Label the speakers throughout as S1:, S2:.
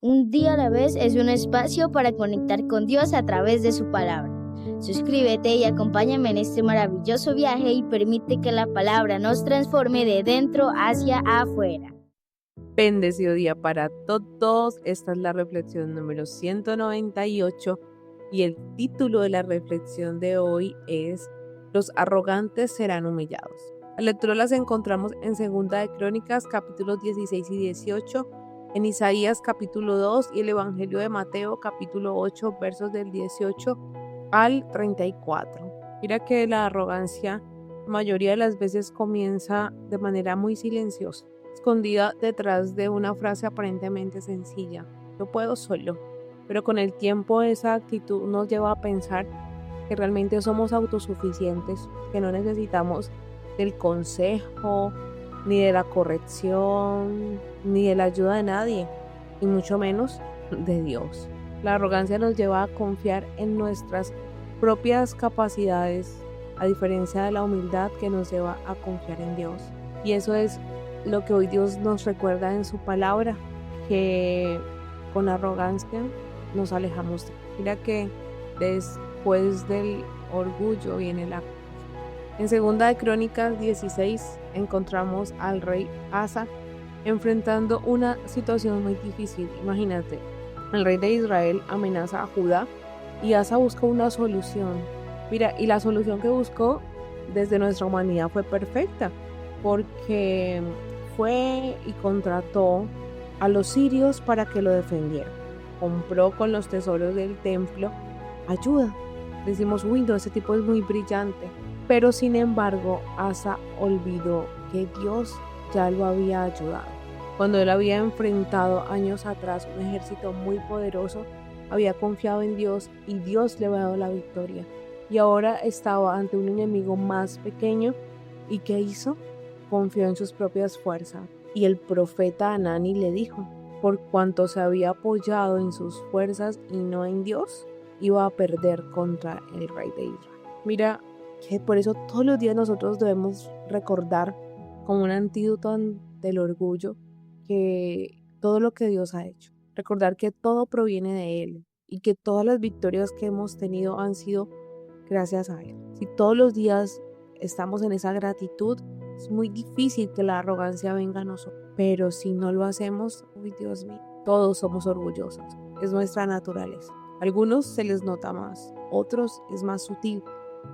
S1: Un día a la vez es un espacio para conectar con Dios a través de su palabra. Suscríbete y acompáñame en este maravilloso viaje y permite que la palabra nos transforme de dentro hacia afuera.
S2: Bendecido día para todos. Esta es la reflexión número 198 y el título de la reflexión de hoy es Los arrogantes serán humillados. Las lecturas las encontramos en Segunda de Crónicas capítulos 16 y 18, en Isaías capítulo 2 y el Evangelio de Mateo capítulo 8 versos del 18 al 34. Mira que la arrogancia la mayoría de las veces comienza de manera muy silenciosa, escondida detrás de una frase aparentemente sencilla: yo puedo solo. Pero con el tiempo esa actitud nos lleva a pensar que realmente somos autosuficientes, que no necesitamos del consejo, ni de la corrección, ni de la ayuda de nadie, y mucho menos de Dios. La arrogancia nos lleva a confiar en nuestras propias capacidades, a diferencia de la humildad que nos lleva a confiar en Dios. Y eso es lo que hoy Dios nos recuerda en su palabra, que con arrogancia nos alejamos. Mira que después del orgullo viene la... En Segunda de Crónicas 16 encontramos al rey Asa enfrentando una situación muy difícil. Imagínate, el rey de Israel amenaza a Judá y Asa busca una solución. Mira, y la solución que buscó desde nuestra humanidad fue perfecta, porque fue y contrató a los sirios para que lo defendieran. Compró con los tesoros del templo ayuda. Decimos, uy, no, ese tipo es muy brillante. Pero sin embargo, Asa olvidó que Dios ya lo había ayudado. Cuando él había enfrentado años atrás un ejército muy poderoso, había confiado en Dios y Dios le había dado la victoria. Y ahora estaba ante un enemigo más pequeño. ¿Y qué hizo? Confió en sus propias fuerzas. Y el profeta Hanani le dijo, por cuanto se había apoyado en sus fuerzas y no en Dios, iba a perder contra el rey de Israel. Mira que por eso todos los días nosotros debemos recordar como un antídoto del orgullo que todo lo que Dios ha hecho. Recordar que todo proviene de Él y que todas las victorias que hemos tenido han sido gracias a Él. Si todos los días estamos en esa gratitud, es muy difícil que la arrogancia venga a nosotros. Pero si no lo hacemos, uy, Dios mío, todos somos orgullosos. Es nuestra naturaleza. Algunos se les nota más, otros es más sutil,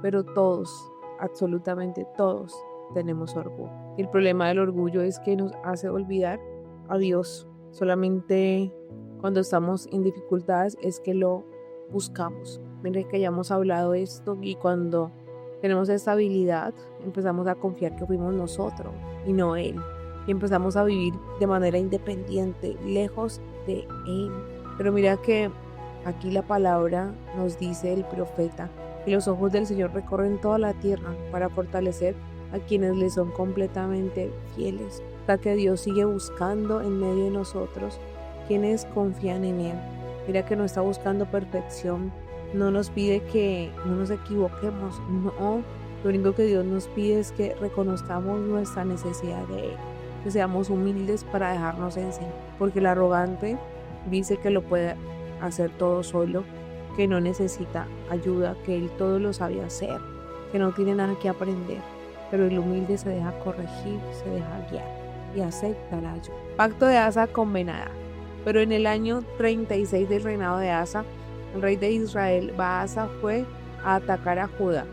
S2: pero todos, absolutamente todos, tenemos orgullo. El problema del orgullo es que nos hace olvidar a Dios. Solamente cuando estamos en dificultades es que lo buscamos. Miren que ya hemos hablado de esto, y cuando tenemos esta habilidad empezamos a confiar que fuimos nosotros y no Él. Y empezamos a vivir de manera independiente, lejos de Él. Pero mira que aquí la palabra nos dice el profeta que los ojos del Señor recorren toda la tierra para fortalecer a quienes le son completamente fieles. Hasta que Dios sigue buscando en medio de nosotros quienes confían en Él. Mira que no está buscando perfección, no nos pide que no nos equivoquemos, no. Lo único que Dios nos pide es que reconozcamos nuestra necesidad de Él, que seamos humildes para dejarnos enseñar, porque el arrogante dice que lo puede hacer todo solo, que no necesita ayuda, que Él todo lo sabe hacer, que no tiene nada que aprender. Pero el humilde se deja corregir, se deja guiar y acepta la ayuda. Pacto de Asa con Ben-Hadad. Pero en el año 36 del reinado de Asa, el rey de Israel, Baasa, fue a atacar a Judá.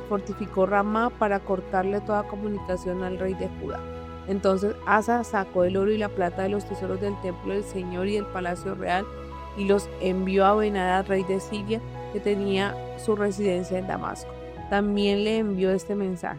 S2: Fortificó Ramá para cortarle toda comunicación al rey de Judá. Entonces Asa sacó el oro y la plata de los tesoros del templo del Señor y del palacio real y los envió a Ben-Hadad, rey de Siria, que tenía su residencia en Damasco. También le envió este mensaje: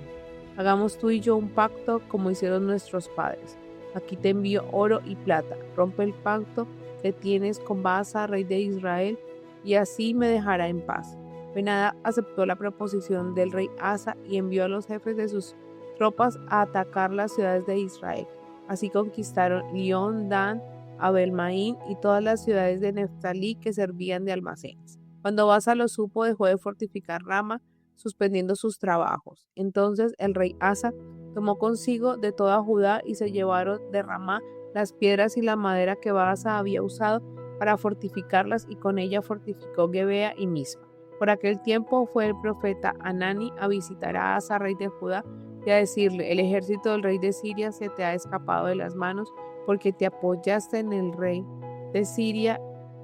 S2: hagamos tú y yo un pacto como hicieron nuestros padres. Aquí te envío oro y plata. Rompe el pacto que tienes con Baasa, rey de Israel, y así me dejará en paz. Ben-Hadad aceptó la proposición del rey Asa y envió a los jefes de sus tropas a atacar las ciudades de Israel. Así conquistaron Lión, Dan, Abel-Maín y todas las ciudades de Neftalí que servían de almacenes. Cuando Baasa lo supo, dejó de fortificar Rama, suspendiendo sus trabajos. Entonces el rey Asa tomó consigo de toda Judá y se llevaron de Ramá las piedras y la madera que Baasa había usado para fortificarlas, y con ella fortificó Gebea y Mispa. Por aquel tiempo fue el profeta Hanani a visitar a Asa, rey de Judá, y a decirle: el ejército del rey de Siria se te ha escapado de las manos, porque te apoyaste en el rey de Siria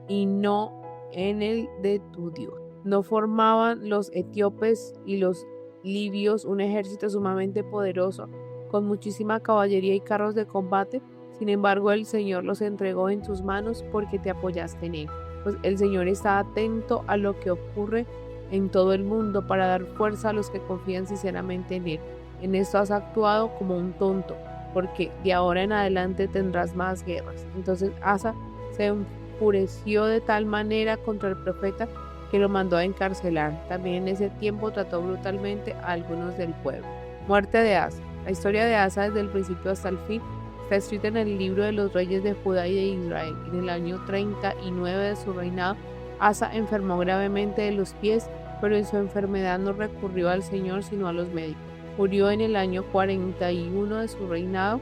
S2: y no en el de tu Dios. ¿No formaban los etíopes y los libios un ejército sumamente poderoso, con muchísima caballería y carros de combate? Sin embargo, el Señor los entregó en tus manos porque te apoyaste en él. Pues el Señor está atento a lo que ocurre en todo el mundo para dar fuerza a los que confían sinceramente en él. En esto has actuado como un tonto, porque de ahora en adelante tendrás más guerras. Entonces Asa se enfureció de tal manera contra el profeta que lo mandó a encarcelar. También en ese tiempo trató brutalmente a algunos del pueblo. Muerte de Asa. La historia de Asa desde el principio hasta el fin está escrita en el libro de los reyes de Judá y de Israel. En el año 39 de su reinado, Asa enfermó gravemente de los pies, pero en su enfermedad no recurrió al Señor sino a los médicos. Murió en el año 41 de su reinado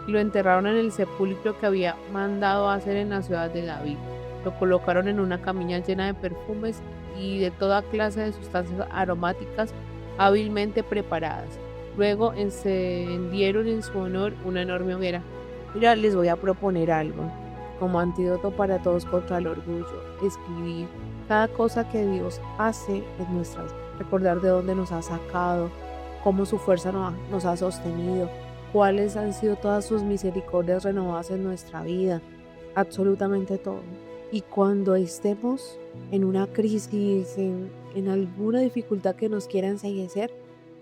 S2: y lo enterraron en el sepulcro que había mandado hacer en la ciudad de David. Lo colocaron en una camilla llena de perfumes y de toda clase de sustancias aromáticas hábilmente preparadas. Luego encendieron en su honor una enorme hoguera. Mira, les voy a proponer algo como antídoto para todos contra el orgullo: escribir cada cosa que Dios hace en nuestras vidas, recordar de dónde nos ha sacado, cómo su fuerza nos ha sostenido, cuáles han sido todas sus misericordias renovadas en nuestra vida, absolutamente todo. Y cuando estemos en una crisis, en alguna dificultad que nos quiera enceguecer,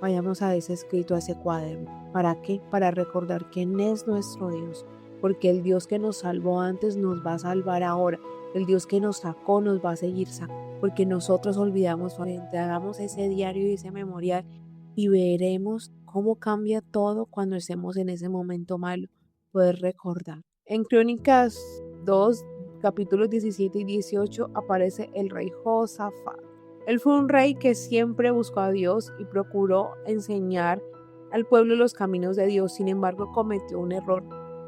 S2: vayamos a ese escrito, a ese cuaderno. ¿Para qué? Para recordar quién es nuestro Dios, porque el Dios que nos salvó antes nos va a salvar ahora. El Dios que nos sacó nos va a seguir sacando, porque nosotros olvidamos solamente. Hagamos ese diario y ese memorial y veremos cómo cambia todo cuando estemos en ese momento malo. Poder recordar. En Crónicas 2, capítulos 17 y 18 aparece el rey Josafat. Él fue un rey que siempre buscó a Dios y procuró enseñar al pueblo los caminos de Dios. Sin embargo, cometió un error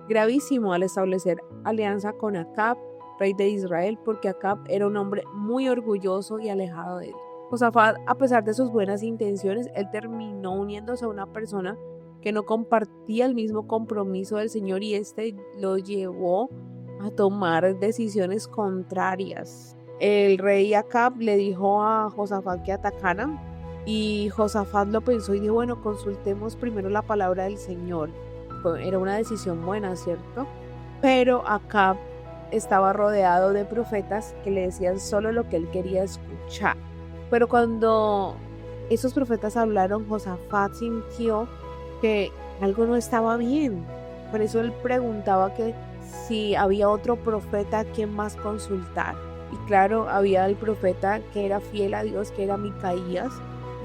S2: gravísimo al establecer alianza con Acab, rey de Israel, porque Acab era un hombre muy orgulloso y alejado de él. Josafat, a pesar de sus buenas intenciones, él terminó uniéndose a una persona que no compartía el mismo compromiso del Señor, y este lo llevó a tomar decisiones contrarias. El rey Acab le dijo a Josafat que atacara, y Josafat lo pensó y dijo: bueno, consultemos primero la palabra del Señor. Era una decisión buena, ¿cierto? Pero Acab estaba rodeado de profetas que le decían solo lo que él quería escuchar. Pero cuando esos profetas hablaron, Josafat sintió que algo no estaba bien. Por eso él preguntaba que si había otro profeta a quien más consultar. Y claro, había el profeta que era fiel a Dios, que era Micaías,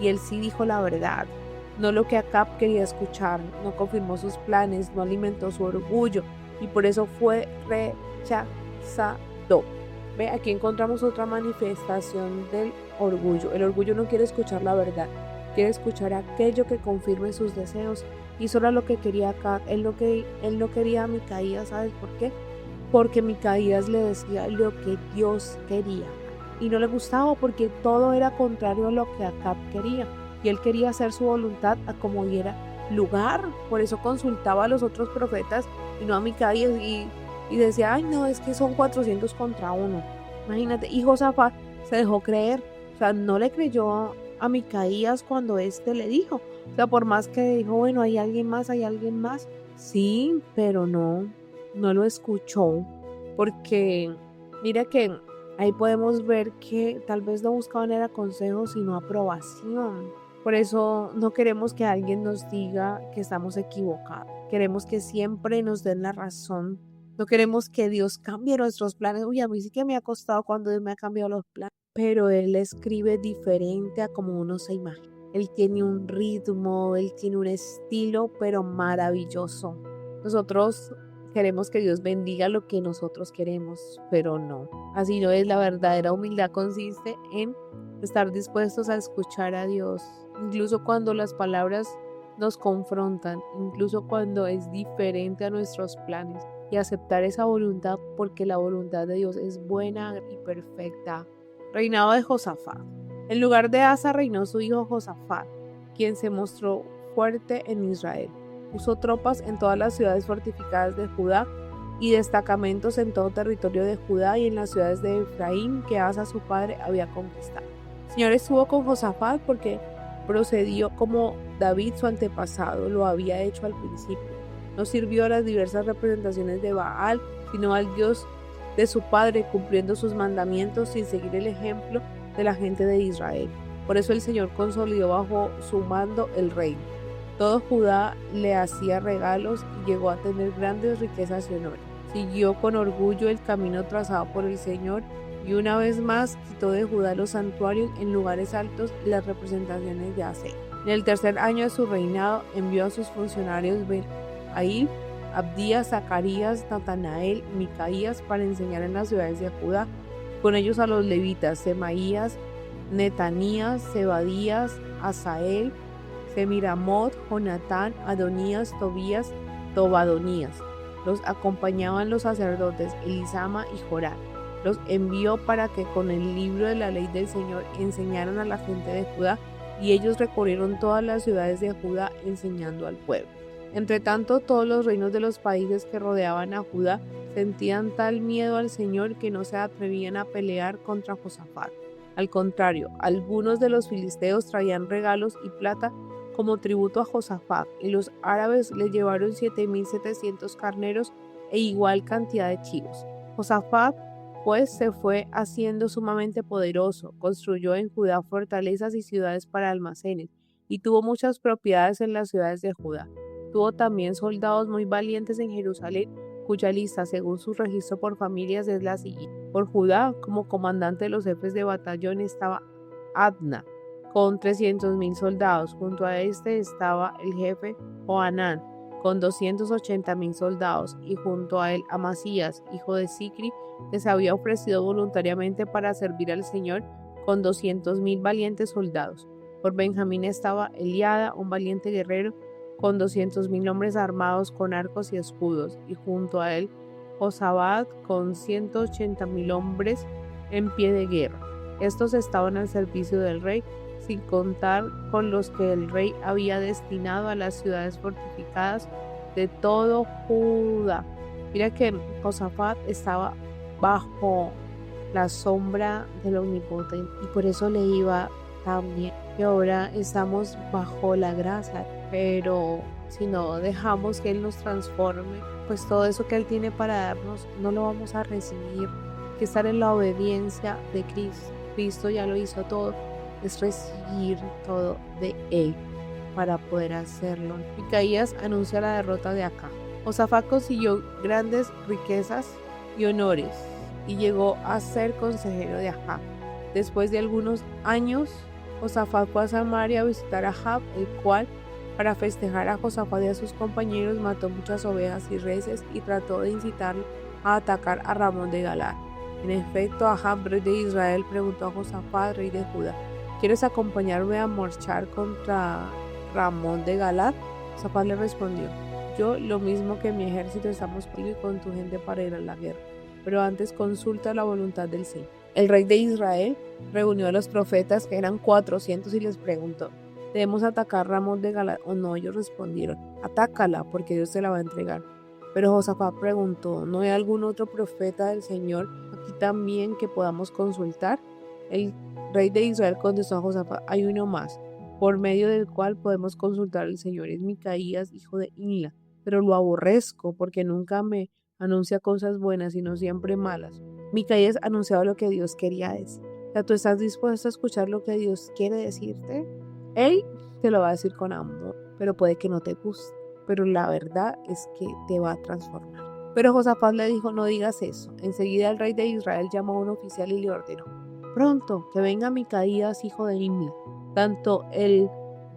S2: y él sí dijo la verdad, no lo que Acab quería escuchar. No confirmó sus planes, no alimentó su orgullo, y por eso fue rechazado. Ve, aquí encontramos otra manifestación del orgullo. El orgullo no quiere escuchar la verdad, quiere escuchar aquello que confirme sus deseos, y solo lo que quería Acab. Él no quería a Micaías. ¿Sabes por qué? Porque Micaías le decía lo que Dios quería y no le gustaba, porque todo era contrario a lo que Acab quería, y él quería hacer su voluntad a como diera lugar. Por eso consultaba a los otros profetas y no a Micaías, y decía: ay no, es que son 400 contra 1. Imagínate. Y Josafat se dejó creer, o sea, no le creyó a Micaías cuando éste le dijo. O sea, por más que dijo: bueno, hay alguien más, sí, pero no lo escuchó, porque mira que ahí podemos ver que tal vez no buscaban era consejo, sino aprobación. Por eso no queremos que alguien nos diga que estamos equivocados. Queremos que siempre nos den la razón. No queremos que Dios cambie nuestros planes. Uy, a mí sí que me ha costado cuando Dios me ha cambiado los planes. Pero Él escribe diferente a como uno se imagina. Él tiene un ritmo, Él tiene un estilo, pero maravilloso. Nosotros queremos que Dios bendiga lo que nosotros queremos, pero no. Así no es. La verdadera humildad consiste en estar dispuestos a escuchar a Dios, incluso cuando las palabras nos confrontan, incluso cuando es diferente a nuestros planes. y aceptar esa voluntad, porque la voluntad de Dios es buena y perfecta. Reinado de Josafat. En lugar de Asa reinó su hijo Josafat, quien se mostró fuerte en Israel. Puso tropas en todas las ciudades fortificadas de Judá y destacamentos en todo territorio de Judá y en las ciudades de Efraín que Asa su padre había conquistado. El Señor estuvo con Josafat porque procedió como David su antepasado lo había hecho al principio. No sirvió a las diversas representaciones de Baal, sino al Dios de su padre, cumpliendo sus mandamientos sin seguir el ejemplo de la gente de Israel. Por eso el Señor consolidó bajo su mando el reino. Todo Judá le hacía regalos y llegó a tener grandes riquezas y honores. Siguió con orgullo el camino trazado por el Señor y una vez más quitó de Judá los santuarios en lugares altos y las representaciones de aceite. En el tercer año de su reinado envió a sus funcionarios Ahí, Abdías, Zacarías, Natanael y Micaías para enseñar en las ciudades de Judá, con ellos a los levitas, Semaías, Netanías, Zebadías, Asael, Semiramot, Jonatán, Adonías, Tobías, Tobadonías. Los acompañaban los sacerdotes Elisama y Jorán. Los envió para que con el libro de la ley del Señor enseñaran a la gente de Judá, y ellos recorrieron todas las ciudades de Judá enseñando al pueblo. Entretanto, todos los reinos de los países que rodeaban a Judá sentían tal miedo al Señor que no se atrevían a pelear contra Josafat. Al contrario, algunos de los filisteos traían regalos y plata como tributo a Josafat, y los árabes le llevaron 7,700 carneros e igual cantidad de chivos. Josafat, pues, se fue haciendo sumamente poderoso, construyó en Judá fortalezas y ciudades para almacenes, y tuvo muchas propiedades en las ciudades de Judá. Tuvo también soldados muy valientes en Jerusalén, cuya lista, según su registro por familias, es la siguiente. Por Judá, como comandante de los jefes de batallón, estaba Adna, con 300,000 soldados. Junto a este estaba el jefe Johanán, con 280,000 soldados, y junto a él Amasías, hijo de Sicri, que se había ofrecido voluntariamente para servir al Señor, con 200,000 valientes soldados. Por Benjamín estaba Eliada, un valiente guerrero, con 200,000 hombres armados con arcos y escudos, y junto a él Josabad con 180,000 hombres en pie de guerra. Estos estaban al servicio del rey, sin contar con los que el rey había destinado a las ciudades fortificadas de todo Judá. Mira que Josafat estaba bajo la sombra del Omnipotente y por eso le iba tan bien. Y ahora estamos bajo la gracia, pero si no dejamos que Él nos transforme, pues todo eso que Él tiene para darnos no lo vamos a recibir. Hay que estar en la obediencia de Cristo. Cristo ya lo hizo todo, es recibir todo de Él para poder hacerlo. Micaías anuncia la derrota de Acab. Josafat consiguió grandes riquezas y honores y llegó a ser consejero de Acab. Después de algunos años, Josafat fue a Samaria a visitar a Ahab, el cual, para festejar a Josafat y a sus compañeros, mató muchas ovejas y reses y trató de incitarlo a atacar a Ramón de Galad. En efecto, Ahab, rey de Israel, preguntó a Josafat, rey de Judá: ¿quieres acompañarme a marchar contra Ramón de Galad? Josafat le respondió: yo, lo mismo que mi ejército, estamos contigo y con tu gente para ir a la guerra, pero antes consulta la voluntad del Señor. El rey de Israel reunió a los profetas, que eran 400, y les preguntó: ¿debemos atacar Ramón de Galad o no? Ellos respondieron: atácala, porque Dios te la va a entregar. Pero Josafat preguntó: ¿no hay algún otro profeta del Señor aquí también que podamos consultar? El rey de Israel contestó a Josafat: hay uno más, por medio del cual podemos consultar al Señor. Es Micaías, hijo de Imla, pero lo aborrezco porque nunca me anuncia cosas buenas, sino siempre malas. Micaías anunciaba lo que Dios quería decir. O sea, ¿tú estás dispuesto a escuchar lo que Dios quiere decirte? Él te lo va a decir con amor, pero puede que no te guste. Pero la verdad es que te va a transformar. Pero Josafat le dijo: no digas eso. Enseguida el rey de Israel llamó a un oficial y le ordenó: pronto, que venga Micaías, hijo de Imla. Tanto el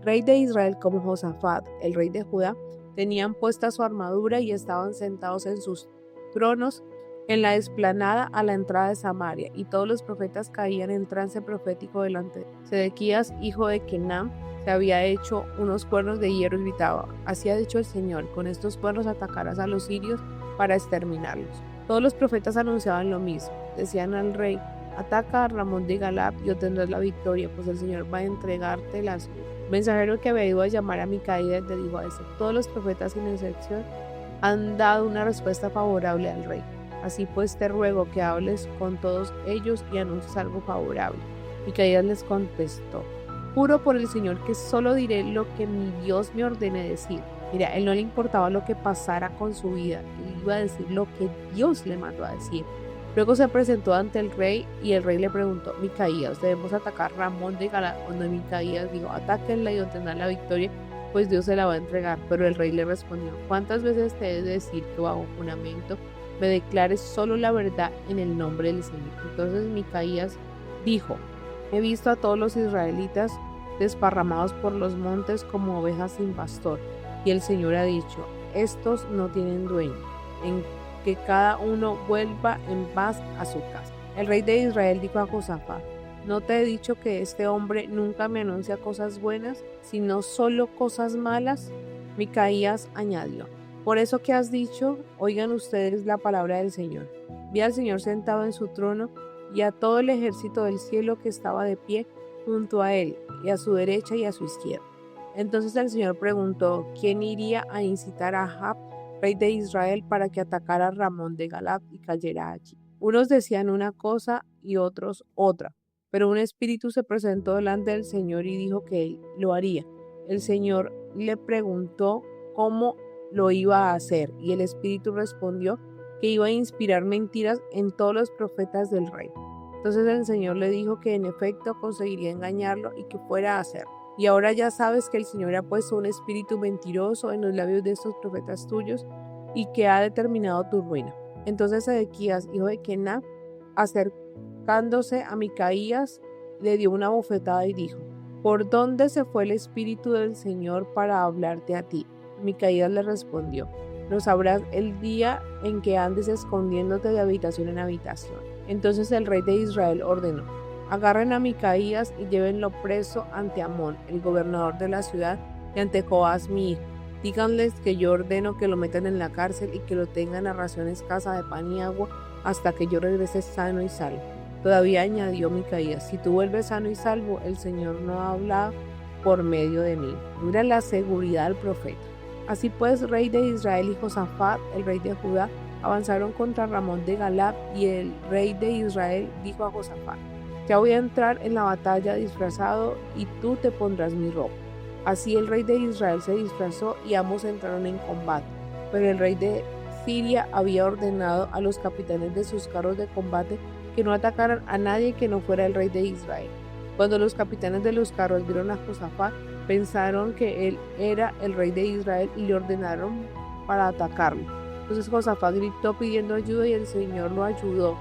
S2: rey de Israel como Josafat, el rey de Judá, tenían puesta su armadura y estaban sentados en sus tronos en la explanada a la entrada de Samaria, y todos los profetas caían en trance profético delante de él. Sedequías, hijo de Kenam, se había hecho unos cuernos de hierro y gritaba: así ha dicho el Señor, con estos cuernos atacarás a los sirios para exterminarlos. Todos los profetas anunciaban lo mismo. Decían al rey: ataca a Ramón de Galad y obtendrás la victoria, pues el Señor va a entregarte las. El mensajero que había ido a llamar a Micaías le dijo a eso: todos los profetas sin excepción han dado una respuesta favorable al rey. Así pues te ruego que hables con todos ellos y anuncies algo favorable. Micaías les contestó: juro por el Señor que solo diré lo que mi Dios me ordene decir. Mira, él no le importaba lo que pasara con su vida, él iba a decir lo que Dios le mandó a decir. Luego se presentó ante el rey y el rey le preguntó: Micaías, ¿debemos atacar Ramón de Galad? Cuando Micaías dijo: atáquenla y obtendrán la victoria, pues Dios se la va a entregar. Pero el rey le respondió: ¿cuántas veces te he de decir que bajo juramento me declares solo la verdad en el nombre del Señor? Entonces Micaías dijo: he visto a todos los israelitas desparramados por los montes como ovejas sin pastor, y el Señor ha dicho: estos no tienen dueño, en que cada uno vuelva en paz a su casa. El rey de Israel dijo a Josafat: ¿no te he dicho que este hombre nunca me anuncia cosas buenas, sino solo cosas malas? Micaías añadió: por eso que has dicho, oigan ustedes la palabra del Señor. Vi al Señor sentado en su trono y a todo el ejército del cielo que estaba de pie junto a él, y a su derecha y a su izquierda. Entonces el Señor preguntó: ¿quién iría a incitar a Ahab, rey de Israel, para que atacara a Ramón de Galad y cayera allí? Unos decían una cosa y otros otra, pero un espíritu se presentó delante del Señor y dijo que él lo haría. El Señor le preguntó cómo lo iba a hacer, y el espíritu respondió que iba a inspirar mentiras en todos los profetas del rey. Entonces el Señor le dijo que en efecto conseguiría engañarlo y que fuera a hacerlo. Y ahora ya sabes que el Señor ha puesto un espíritu mentiroso en los labios de estos profetas tuyos y que ha determinado tu ruina. Entonces Sedequías, hijo de Kená, acercándose a Micaías, le dio una bofetada y dijo: ¿por dónde se fue el espíritu del Señor para hablarte a ti? Micaías le respondió: lo sabrás el día en que andes escondiéndote de habitación en habitación. Entonces el rey de Israel ordenó: agarren a Micaías y llévenlo preso ante Amón, el gobernador de la ciudad, y ante Joás mi hijo. Díganles que yo ordeno que lo metan en la cárcel y que lo tengan a ración escasa de pan y agua hasta que yo regrese sano y salvo. Todavía añadió Micaías: si tú vuelves sano y salvo, el Señor no ha hablado por medio de mí. Mira la seguridad del profeta. Así pues, rey de Israel y Josafat, el rey de Judá, avanzaron contra Ramón de Galad, y el rey de Israel dijo a Josafat: ya voy a entrar en la batalla disfrazado y tú te pondrás mi ropa. Así el rey de Israel se disfrazó y ambos entraron en combate. Pero el rey de Siria había ordenado a los capitanes de sus carros de combate que no atacaran a nadie que no fuera el rey de Israel. Cuando los capitanes de los carros vieron a Josafat, pensaron que él era el rey de Israel y le ordenaron para atacarlo. Entonces Josafat gritó pidiendo ayuda y el Señor lo ayudó.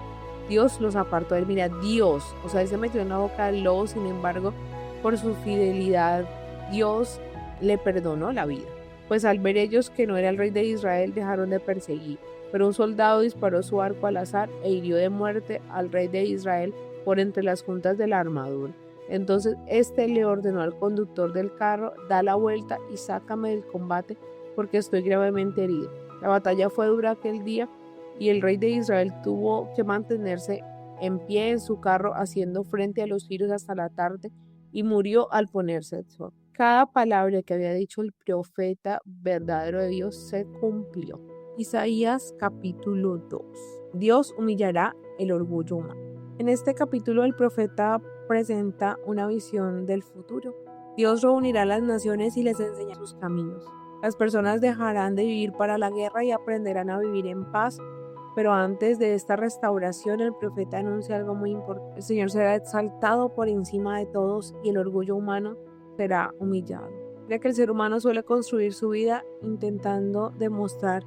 S2: Dios los apartó de él. Mira, Dios, o sea, él se metió en la boca del lobo, sin embargo, por su fidelidad, Dios le perdonó la vida. Pues al ver ellos que no era el rey de Israel, dejaron de perseguir. Pero un soldado disparó su arco al azar e hirió de muerte al rey de Israel por entre las juntas de la armadura. Entonces este le ordenó al conductor del carro: da la vuelta y sácame del combate, porque estoy gravemente herido. La batalla fue dura aquel día, y el rey de Israel tuvo que mantenerse en pie en su carro haciendo frente a los tiros hasta la tarde, y murió al ponerse el sol. Cada palabra que había dicho el profeta verdadero de Dios se cumplió. Isaías capítulo 2. Dios humillará el orgullo humano. En este capítulo el profeta presenta una visión del futuro. Dios reunirá a las naciones y les enseñará sus caminos. Las personas dejarán de vivir para la guerra y aprenderán a vivir en paz. Pero antes de esta restauración, el profeta anuncia algo muy importante. El Señor será exaltado por encima de todos y el orgullo humano será humillado. Ya que el ser humano suele construir su vida intentando demostrar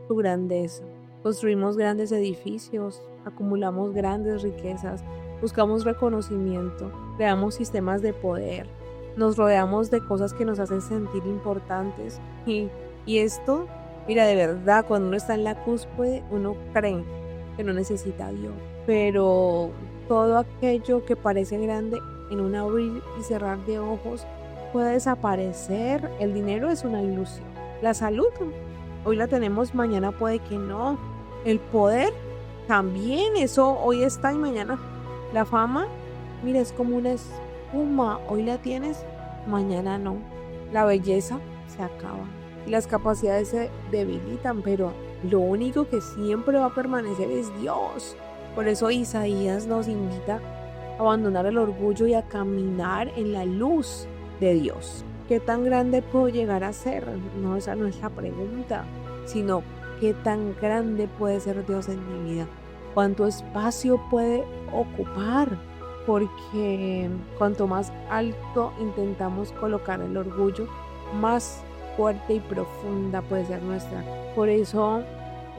S2: su grandeza. Construimos grandes edificios, acumulamos grandes riquezas, buscamos reconocimiento, creamos sistemas de poder, nos rodeamos de cosas que nos hacen sentir importantes y esto, mira, de verdad, cuando uno está en la cúspide, uno cree que no necesita a Dios, pero todo aquello que parece grande, en un abrir y cerrar de ojos puede desaparecer. El dinero es una ilusión, la salud hoy la tenemos, mañana puede que no. El poder también, eso hoy está y mañana. La fama, mira, es como una espuma, hoy la tienes, mañana no. La belleza se acaba y las capacidades se debilitan, pero lo único que siempre va a permanecer es Dios. Por eso Isaías nos invita a abandonar el orgullo y a caminar en la luz de Dios. ¿Qué tan grande puedo llegar a ser? No, esa no es la pregunta, sino qué tan grande puede ser Dios en mi vida. ¿Cuánto espacio puede ocupar? Porque cuanto más alto intentamos colocar el orgullo, más fuerte y profunda puede ser nuestra. Por eso,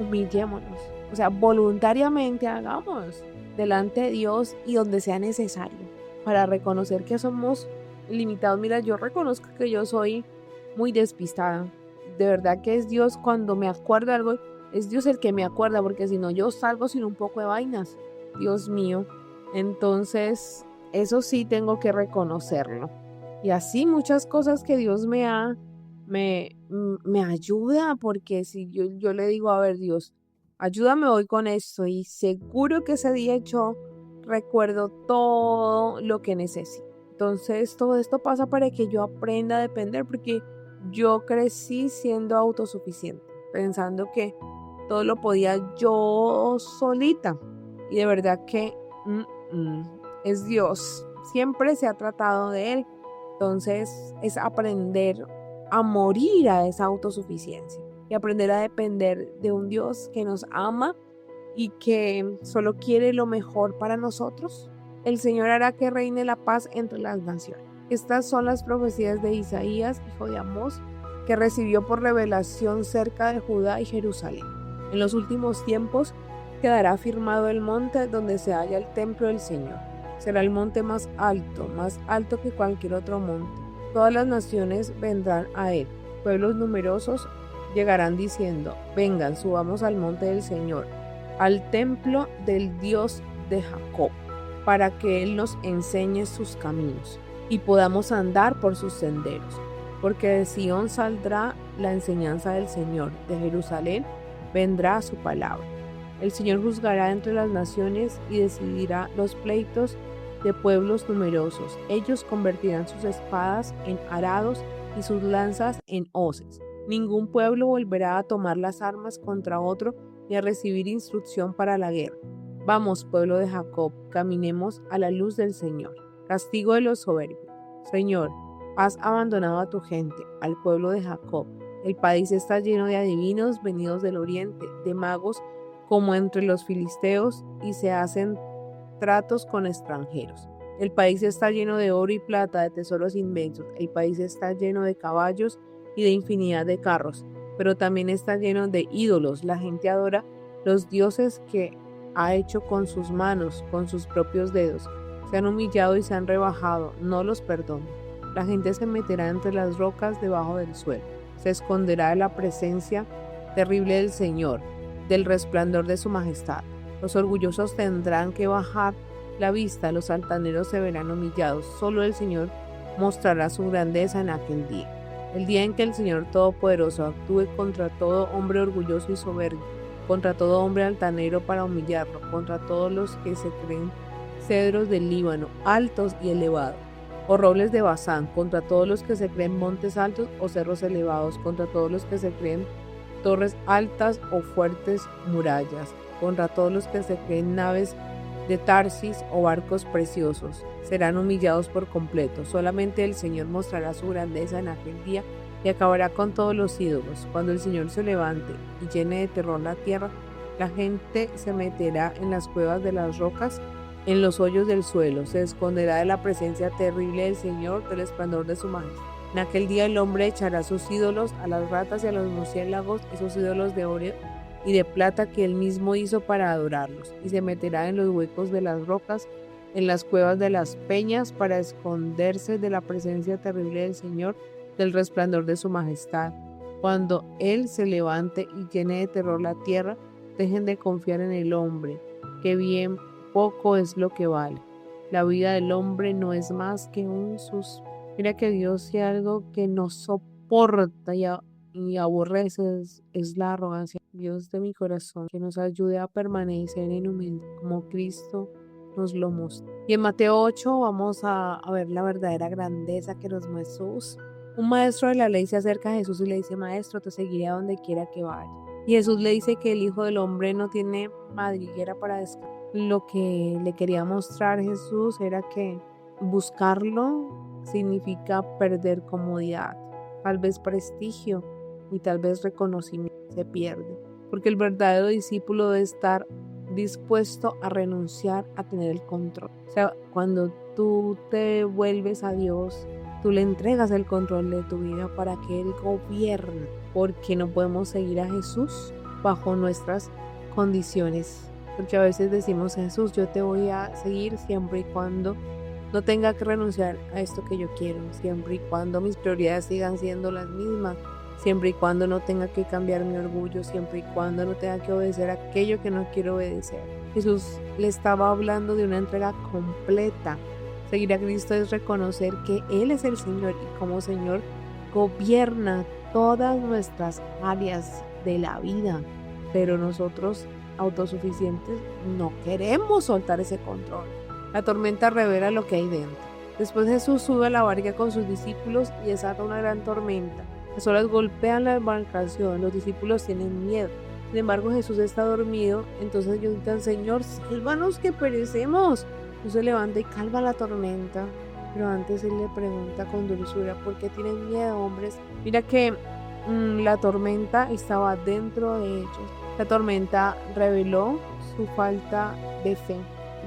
S2: humillémonos. O sea, voluntariamente hagamos delante de Dios y donde sea necesario para reconocer que somos limitados. Mira, yo reconozco que yo soy muy despistada. De verdad que es Dios cuando me acuerdo de algo, es Dios el que me acuerda, porque si no yo salgo sin un poco de vainas. Dios mío. Entonces, eso sí tengo que reconocerlo. Y así muchas cosas que Dios me ayuda, porque si yo le digo, a ver, Dios, ayúdame hoy con esto, y seguro que ese día yo recuerdo todo lo que necesito. Entonces, todo esto pasa para que yo aprenda a depender, porque yo crecí siendo autosuficiente, pensando que todo lo podía yo solita. Y de verdad que es Dios. Siempre se ha tratado de Él. Entonces, es aprender a morir a esa autosuficiencia y aprender a depender de un Dios que nos ama y que solo quiere lo mejor para nosotros. El Señor hará que reine la paz entre las naciones. Estas son las profecías de Isaías, hijo de Amós, que recibió por revelación cerca de Judá y Jerusalén. En los últimos tiempos quedará firmado el monte donde se halla el templo del Señor. Será el monte más alto que cualquier otro monte. Todas las naciones vendrán a él. Pueblos numerosos llegarán diciendo, vengan, subamos al monte del Señor, al templo del Dios de Jacob, para que Él nos enseñe sus caminos y podamos andar por sus senderos. Porque de Sión saldrá la enseñanza del Señor, de Jerusalén vendrá su palabra. El Señor juzgará entre las naciones y decidirá los pleitos de pueblos numerosos. Ellos convertirán sus espadas en arados y sus lanzas en hoces. Ningún pueblo volverá a tomar las armas contra otro ni a recibir instrucción para la guerra. Vamos, pueblo de Jacob, caminemos a la luz del Señor. Castigo de los soberbios. Señor, has abandonado a tu gente, al pueblo de Jacob. El país está lleno de adivinos venidos del oriente, de magos como entre los filisteos, y se hacen tratos con extranjeros. El país está lleno de oro y plata, de tesoros inmensos. El país está lleno de caballos y de infinidad de carros, pero también está lleno de ídolos. La gente adora los dioses que ha hecho con sus manos, con sus propios dedos. Se han humillado y se han rebajado, no los perdono. La gente se meterá entre las rocas debajo del suelo. Se esconderá de la presencia terrible del Señor, del resplandor de su majestad. Los orgullosos tendrán que bajar la vista, los altaneros se verán humillados. Solo el Señor mostrará su grandeza en aquel día. El día en que el Señor Todopoderoso actúe contra todo hombre orgulloso y soberbio, contra todo hombre altanero para humillarlo, contra todos los que se creen cedros del Líbano, altos y elevados, o robles de Basán, contra todos los que se creen montes altos o cerros elevados, contra todos los que se creen torres altas o fuertes murallas, contra todos los que se creen naves de Tarsis o barcos preciosos. Serán humillados por completo. Solamente el Señor mostrará su grandeza en aquel día y acabará con todos los ídolos. Cuando el Señor se levante y llene de terror la tierra, la gente se meterá en las cuevas de las rocas, en los hoyos del suelo. Se esconderá de la presencia terrible del Señor, del resplandor de su majestad. En aquel día el hombre echará sus ídolos a las ratas y a los murciélagos, esos ídolos de oro y de plata que él mismo hizo para adorarlos, y se meterá en los huecos de las rocas, en las cuevas de las peñas, para esconderse de la presencia terrible del Señor, del resplandor de su majestad. Cuando Él se levante y llene de terror la tierra, dejen de confiar en el hombre, que bien poco es lo que vale. La vida del hombre no es más que un suspiro. Mira que Dios es algo que nos soporta y y aborreces es la arrogancia. Dios de mi corazón, que nos ayude a permanecer en humildad como Cristo nos lo muestra. Y en Mateo 8 vamos a ver la verdadera grandeza que nos muestra Jesús. Un maestro de la ley se acerca a Jesús y le dice: Maestro, te seguiré a donde quiera que vaya. Y Jesús le dice que el Hijo del Hombre no tiene madriguera para descansar. Lo que le quería mostrar Jesús era que buscarlo significa perder comodidad, tal vez prestigio y tal vez reconocimiento se pierde. Porque el verdadero discípulo debe estar dispuesto a renunciar a tener el control. O sea, cuando tú te vuelves a Dios, tú le entregas el control de tu vida para que Él gobierne, porque no podemos seguir a Jesús bajo nuestras condiciones. Porque a veces decimos: Jesús, yo te voy a seguir siempre y cuando no tenga que renunciar a esto que yo quiero, siempre y cuando mis prioridades sigan siendo las mismas, siempre y cuando no tenga que cambiar mi orgullo, siempre y cuando no tenga que obedecer aquello que no quiero obedecer. Jesús le estaba hablando de una entrega completa. Seguir a Cristo es reconocer que Él es el Señor y como Señor gobierna todas nuestras áreas de la vida, pero nosotros autosuficientes no queremos soltar ese control. La tormenta revela lo que hay dentro. Después Jesús sube a la barca con sus discípulos y desata una gran tormenta. Las olas golpean la embarcación, los discípulos tienen miedo. Sin embargo, Jesús está dormido, entonces ellos gritan: Señor, sálvanos que perecemos. Jesús se levanta y calma la tormenta, pero antes Él le pregunta con dulzura: ¿por qué tienen miedo, hombres? Mira que la tormenta estaba dentro de ellos. La tormenta reveló su falta de fe,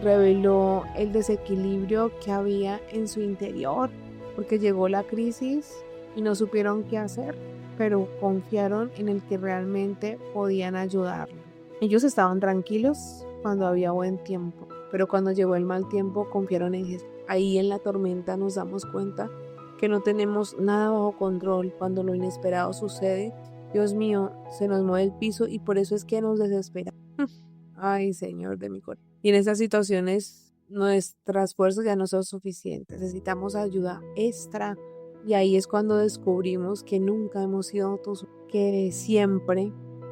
S2: reveló el desequilibrio que había en su interior, porque llegó la crisis y no supieron qué hacer, pero confiaron en el que realmente podían ayudarlo. Ellos estaban tranquilos cuando había buen tiempo, pero cuando llegó el mal tiempo confiaron en Jesús. Ahí en la tormenta nos damos cuenta que no tenemos nada bajo control. Cuando lo inesperado sucede, Dios mío, se nos mueve el piso y por eso es que nos desesperamos. Ay, Señor de mi corazón. Y en esas situaciones nuestras fuerzas ya no son suficientes. Necesitamos ayuda extra. Y ahí es cuando descubrimos que nunca hemos sido autosuficientes, que siempre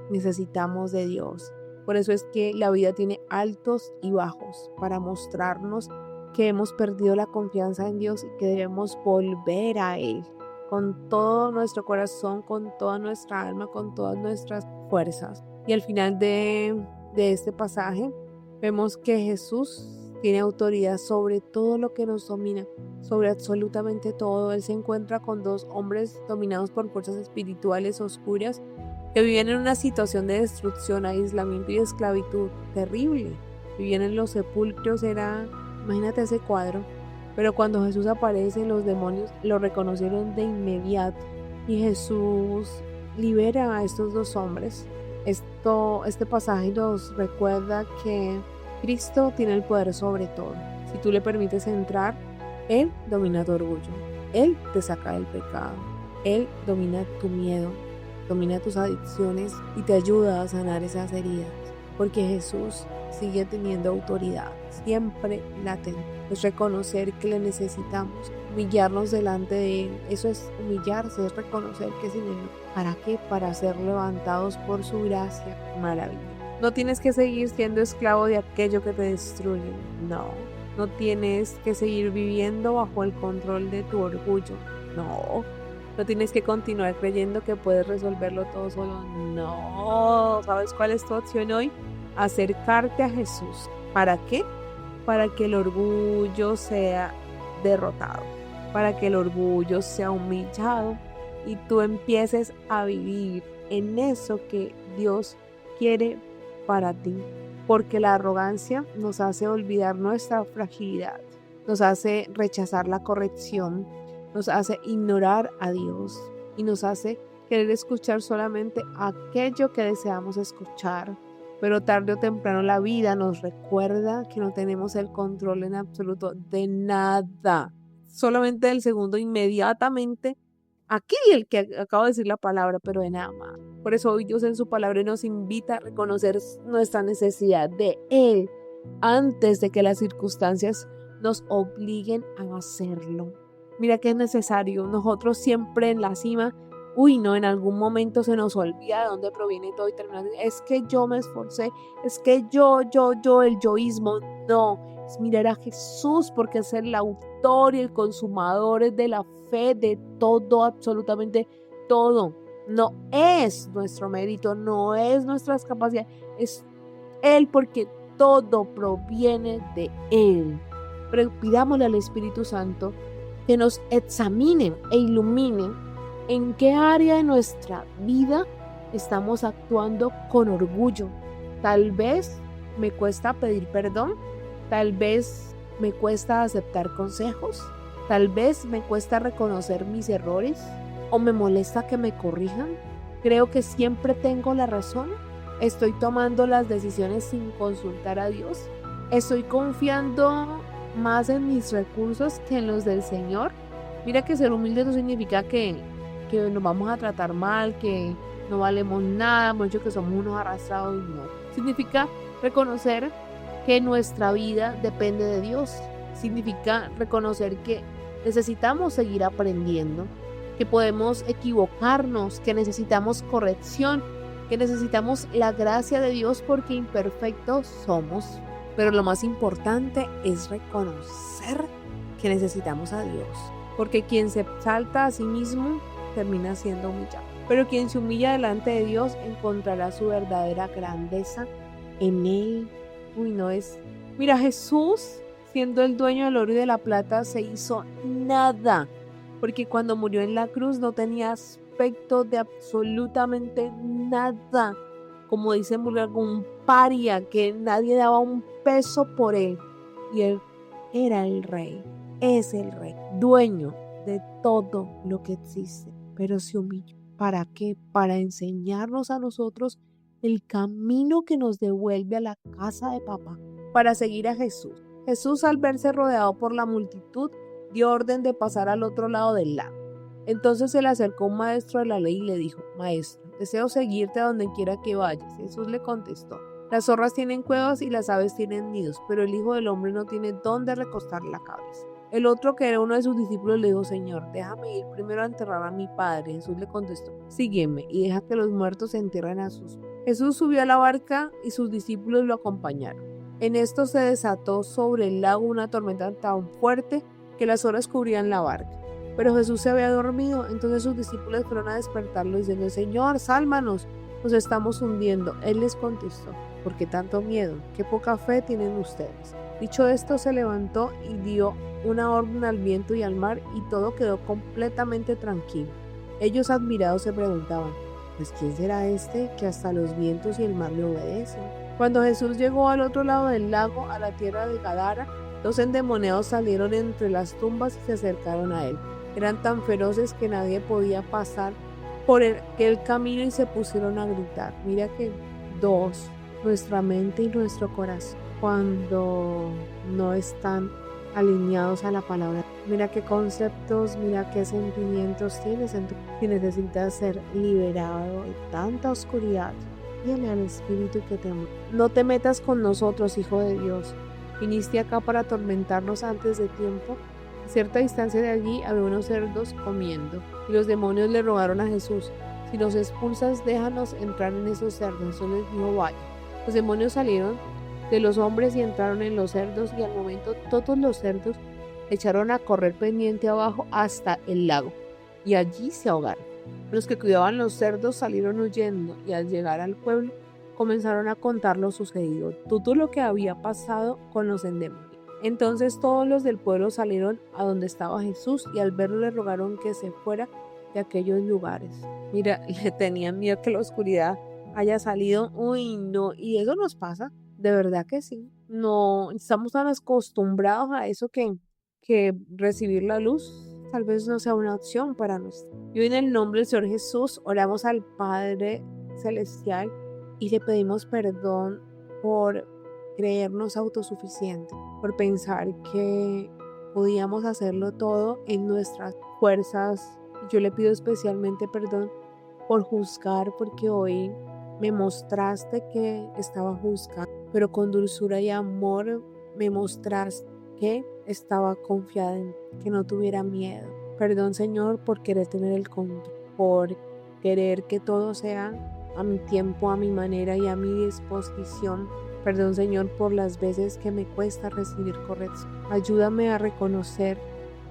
S2: necesitamos de Dios. Por eso es que la vida tiene altos y bajos para mostrarnos que hemos perdido la confianza en Dios y que debemos volver a Él con todo nuestro corazón, con toda nuestra alma, con todas nuestras fuerzas. Y al final de este pasaje vemos que Jesús tiene autoridad sobre todo lo que nos domina, sobre absolutamente todo. Él se encuentra con dos hombres dominados por fuerzas espirituales oscuras que vivían en una situación de destrucción, aislamiento y esclavitud terrible. Vivían en los sepulcros, imagínate ese cuadro. Pero cuando Jesús aparece, los demonios lo reconocieron de inmediato y Jesús libera a estos dos hombres. Este pasaje nos recuerda que Cristo tiene el poder sobre todo. Si tú le permites entrar, Él domina tu orgullo, Él te saca del pecado, Él domina tu miedo, domina tus adicciones y te ayuda a sanar esas heridas, porque Jesús sigue teniendo autoridad, siempre latente. Es reconocer que le necesitamos, humillarnos delante de Él. Eso es humillarse, es reconocer que sin Él, ¿para qué? Para ser levantados por su gracia. Maravilla. No tienes que seguir siendo esclavo de aquello que te destruye. No tienes que seguir viviendo bajo el control de tu orgullo. No tienes que continuar creyendo que puedes resolverlo todo solo. No. ¿Sabes cuál es tu opción hoy? Acercarte a Jesús. ¿Para qué? Para que el orgullo sea derrotado, para que el orgullo sea humillado y tú empieces a vivir en eso que Dios quiere para ti. Porque la arrogancia nos hace olvidar nuestra fragilidad, nos hace rechazar la corrección, nos hace ignorar a Dios y nos hace querer escuchar solamente aquello que deseamos escuchar. Pero tarde o temprano la vida nos recuerda que no tenemos el control en absoluto de nada. Solamente del segundo, inmediatamente, aquí el que acabo de decir la palabra, pero de nada más. Por eso hoy Dios en su palabra nos invita a reconocer nuestra necesidad de Él antes de que las circunstancias nos obliguen a hacerlo. Mira que es necesario. Nosotros siempre en la cima no, en algún momento se nos olvida de dónde proviene todo y terminamos, es que yo me esforcé, es que yo, el yoísmo. No, es mirar a Jesús, porque es el autor y el consumador de la fe, de todo, absolutamente todo. No es nuestro mérito, no es nuestras capacidades, es Él, porque todo proviene de Él. Pero pidámosle al Espíritu Santo que nos examine e ilumine en qué área de nuestra vida estamos actuando con orgullo. Tal vez me cuesta pedir perdón, tal vez me cuesta aceptar consejos, tal vez me cuesta reconocer mis errores o me molesta que me corrijan. Creo que siempre tengo la razón. Estoy tomando las decisiones sin consultar a Dios. Estoy confiando más en mis recursos que en los del Señor. Mira que ser humilde no significa que nos vamos a tratar mal, que no valemos nada, mucho que somos unos arrastrados. No. Significa reconocer que nuestra vida depende de Dios. Significa reconocer que necesitamos seguir aprendiendo, que podemos equivocarnos, que necesitamos corrección, que necesitamos la gracia de Dios porque imperfectos somos. Pero lo más importante es reconocer que necesitamos a Dios, porque quien se exalta a sí mismo termina siendo humillado. Pero quien se humilla delante de Dios encontrará su verdadera grandeza en Él. Mira, Jesús, siendo el dueño del oro y de la plata, se hizo nada, porque cuando murió en la cruz no tenía aspecto de absolutamente nada. Como dice un paria, que nadie daba un peso por él. Y él era el rey, es el rey, dueño de todo lo que existe. Pero se humilló. ¿Para qué? Para enseñarnos a nosotros el camino que nos devuelve a la casa de papá, para seguir a Jesús. Jesús, al verse rodeado por la multitud, dio orden de pasar al otro lado del lago. Entonces se le acercó un maestro de la ley y le dijo: Maestro, deseo seguirte a donde quiera que vayas. Jesús le contestó: Las zorras tienen cuevas y las aves tienen nidos, pero el Hijo del Hombre no tiene dónde recostar la cabeza. El otro, que era uno de sus discípulos, le dijo: Señor, déjame ir primero a enterrar a mi padre. Jesús le contestó: Sígueme y deja que los muertos se entierren a sus. Jesús subió a la barca y sus discípulos lo acompañaron. En esto se desató sobre el lago una tormenta tan fuerte que las olas cubrían la barca. Pero Jesús se había dormido. Entonces sus discípulos fueron a despertarlo diciendo: Señor, sálvanos, nos estamos hundiendo. Él les contestó: ¿Por qué tanto miedo? ¿Qué poca fe tienen ustedes? Dicho esto, se levantó y dio una orden al viento y al mar, y todo quedó completamente tranquilo. Ellos, admirados, se preguntaban: ¿Pues quién será este que hasta los vientos y el mar le obedecen? Cuando Jesús llegó al otro lado del lago, a la tierra de Gadara, 2 endemoniados salieron entre las tumbas y se acercaron a él. Eran tan feroces que nadie podía pasar por aquel camino y se pusieron a gritar. Mira que 2, nuestra mente y nuestro corazón, cuando no están alineados a la palabra. Mira qué conceptos, mira qué sentimientos tienes si necesitas ser liberado de tanta oscuridad. Dile al Espíritu que te mueva. No te metas con nosotros, Hijo de Dios. Viniste acá para atormentarnos antes de tiempo. A cierta distancia de allí había unos cerdos comiendo, y los demonios le rogaron a Jesús: Si nos expulsas, déjanos entrar en esos cerdos. Jesús les dijo: Vaya. Los demonios salieron de los hombres y entraron en los cerdos, y al momento todos los cerdos echaron a correr pendiente abajo hasta el lago, y allí se ahogaron. Los que cuidaban los cerdos salieron huyendo, y al llegar al pueblo comenzaron a contar lo sucedido, todo lo que había pasado con los endemoniados. Entonces todos los del pueblo salieron a donde estaba Jesús, y al verlo le rogaron que se fuera de aquellos lugares. Mira, le tenían miedo que la oscuridad haya salido. No, y eso nos pasa, de verdad que sí. No estamos tan acostumbrados a eso que recibir la luz tal vez no sea una opción para nosotros. Y hoy, en el nombre del Señor Jesús, oramos al Padre Celestial y le pedimos perdón por creernos autosuficientes, por pensar que podíamos hacerlo todo en nuestras fuerzas. Yo le pido especialmente perdón por juzgar, porque hoy me mostraste que estaba juzgando, pero con dulzura y amor me mostraste que estaba confiada en que no tuviera miedo. Perdón, Señor, por querer tener el control, por querer que todo sea a mi tiempo, a mi manera y a mi disposición. Perdón, Señor, por las veces que me cuesta recibir corrección. Ayúdame a reconocer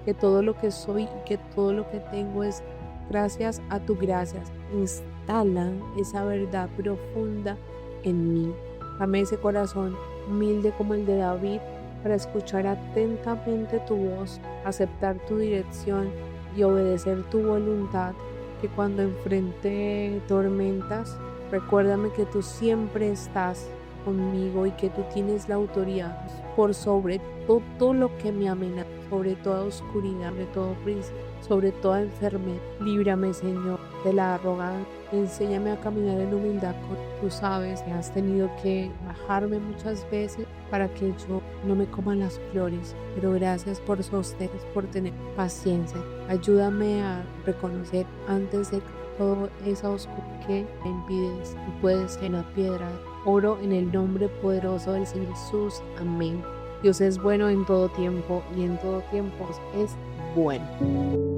S2: que todo lo que soy y que todo lo que tengo es gracias a tu gracia. Instala esa verdad profunda en mí. Dame ese corazón humilde como el de David para escuchar atentamente tu voz, aceptar tu dirección y obedecer tu voluntad. Que cuando enfrente tormentas, recuérdame que tú siempre estás conmigo y que tú tienes la autoridad por sobre todo lo que me amenaza, sobre toda oscuridad, sobre todo principio, sobre toda enfermedad. Líbrame, Señor, de la arrogancia. Enséñame a caminar en humildad. Tú sabes que has tenido que bajarme muchas veces para que yo no me coma las flores, pero gracias por sostener, por tener paciencia. Ayúdame a reconocer antes de toda esa oscuridad que me impides y puedes ser la piedra. Oro en el nombre poderoso del Señor Jesús. Amén. Dios es bueno en todo tiempo y en todo tiempo es bueno.